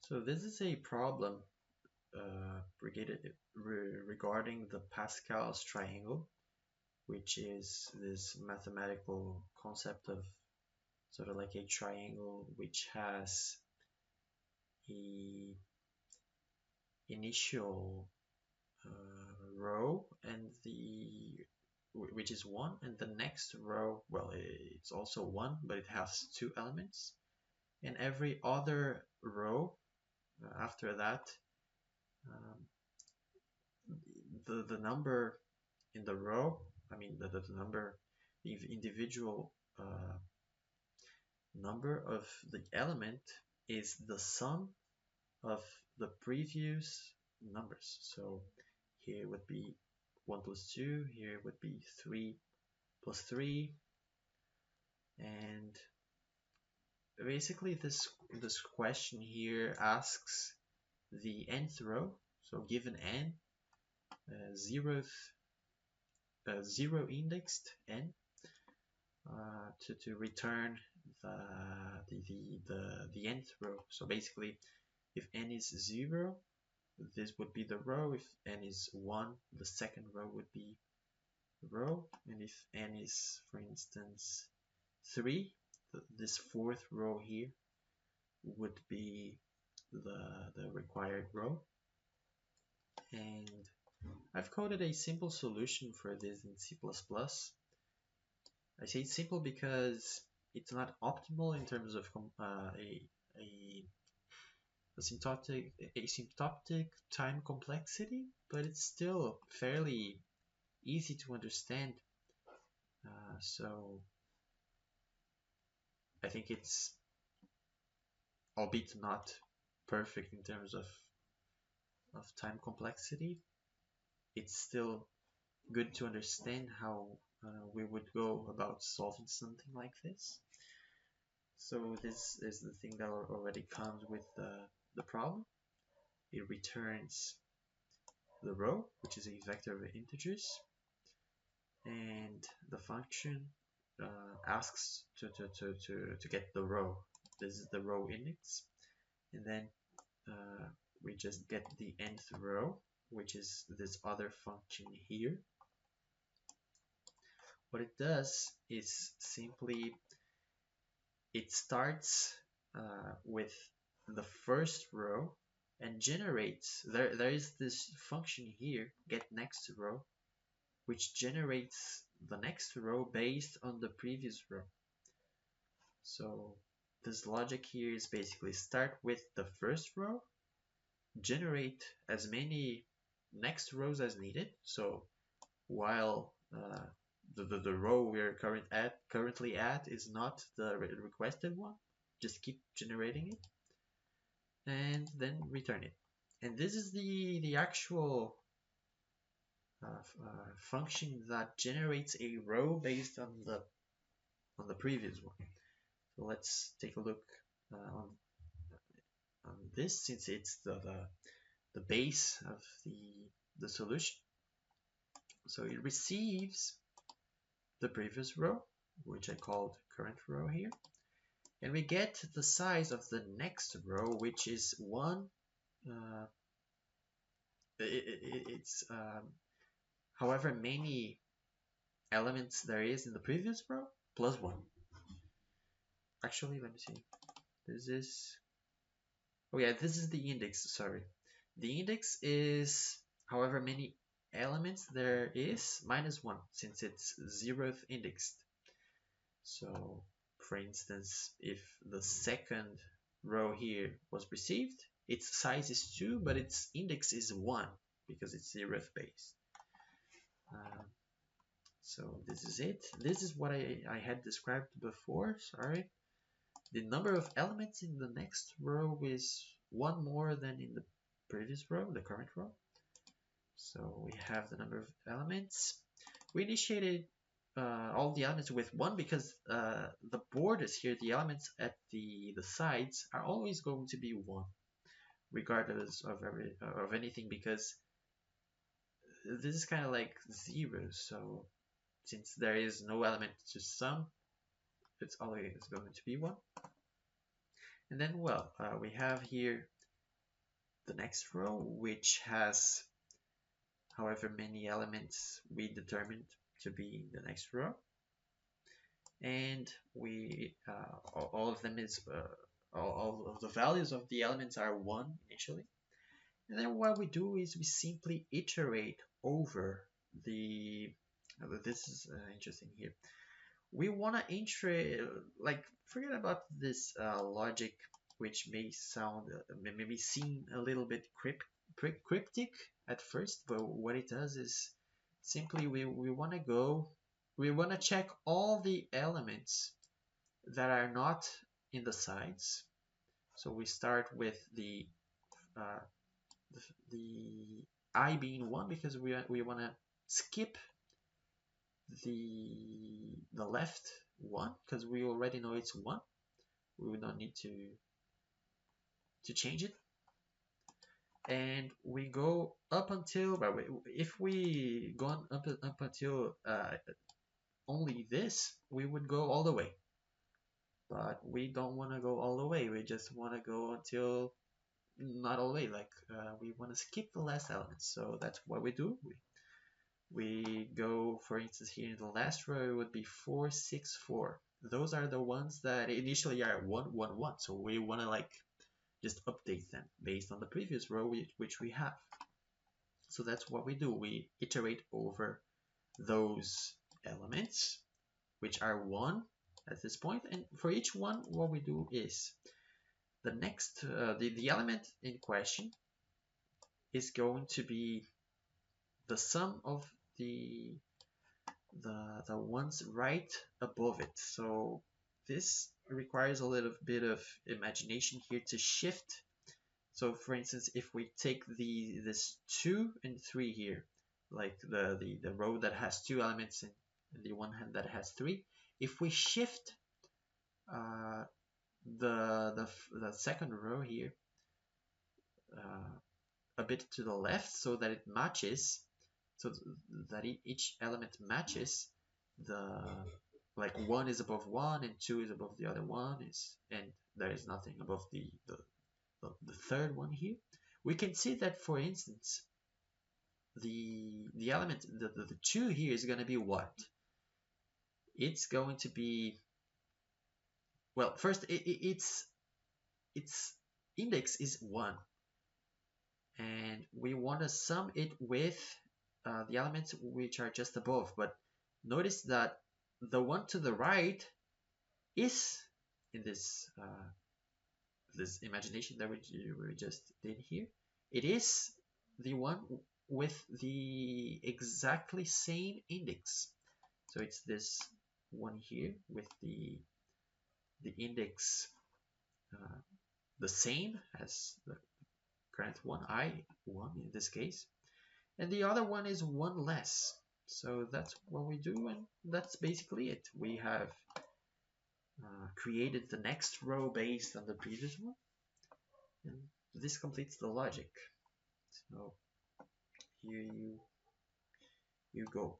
So this is a problem regarding the Pascal's triangle, which is this mathematical concept of sort of like a triangle which has a initial row and which is one, and the next row, well, it's also one, but it has two elements, and every other row after that, um, the number in the row, I mean the number, the individual number of the element is the sum of the previous numbers. So here would be 1 plus 2, here would be 3 plus 3, and basically this question here asks the nth row, so given n, zeroth, zero indexed n, to return the nth row. So basically, if n is 0, this would be the row. If n is 1, the second row would be the row. And if n is, for instance, 3, this fourth row here would be the required row. And I've coded a simple solution for this in C++. I say it's simple because it's not optimal in terms of a asymptotic time complexity, but it's still fairly easy to understand. So I think it's, albeit not perfect in terms of time complexity, it's still good to understand how we would go about solving something like this. So this is the thing that already comes with the problem. It returns the row, which is a vector of integers, and the function asks to get the row. This is the row index, and then we just get the nth row, which is this other function here. What it does is simply it starts with the first row and generates, there is this function here, get next row, which generates the next row based on the previous row. So this logic here is basically start with the first row, generate as many next rows as needed. So while the row we're currently at is not the requested one, just keep generating it and then return it. And this is the actual function that generates a row based on the previous one. So let's take a look on this, since it's the base of the solution. So it receives the previous row, which I called current row here, and we get the size of the next row, which is 1. It's however many elements there is in the previous row plus 1. Actually, let me see. This is, oh yeah, this is the index, sorry. The index is however many elements there is minus 1, since it's 0th indexed. So for instance, if the second row here was received, its size is 2, but its index is 1 because it's 0th base. So this is it. This is what I had described before, sorry. The number of elements in the next row is 1 more than in the previous row, the current row. So we have the number of elements. We initiated all the elements with 1 because the borders here, the elements at the sides, are always going to be 1, regardless of anything, because this is kind of like 0. So since there is no element to sum, it's always going to be 1. And then, well, we have here the next row, which has however many elements we determined to be in the next row, and we all of them is all of the values of the elements are 1 initially. And then what we do is we simply iterate over the this is interesting here. We want to iterate, like, forget about this logic, which may sound maybe seem a little bit cryptic at first, but what it does is simply we want to check all the elements that are not in the sides. So we start with uh, the I being 1 because we want to skip the left one because we already know it's 1. We don't need to change it. And we go up until, but if we go up until only this, we would go all the way. But we don't want to go all the way. We just want to go until not all the way. Like we want to skip the last element. So that's what we do. We go, for instance, here in the last row, it would be 4, 6, 4. Those are the ones that initially are 1, 1, 1. So we want to like just update them based on the previous row which we have. So that's what we do. We iterate over those elements, which are 1 at this point. And for each one, what we do is the next, the element in question is going to be the sum of the ones right above it. So this requires a little bit of imagination here to shift. So for instance, if we take this 2 and 3 here, like the row that has 2 elements and the one hand that has 3, if we shift the second row here a bit to the left so that it matches, so that each element matches the, like 1 is above 1 and 2 is above the other one, and there is nothing above the third one here. We can see that, for instance, the element, the 2 here is going to be what? It's going to be, well, first its index is 1, and we want to sum it with the elements which are just above. But notice that the one to the right is in this this imagination that we just did here. It is the one with the exactly same index. So it's this one here with the index the same as the current one, I1 in this case, and the other one is 1 less. So that's what we do, and that's basically it. We have created the next row based on the previous one, and this completes the logic. So here you go.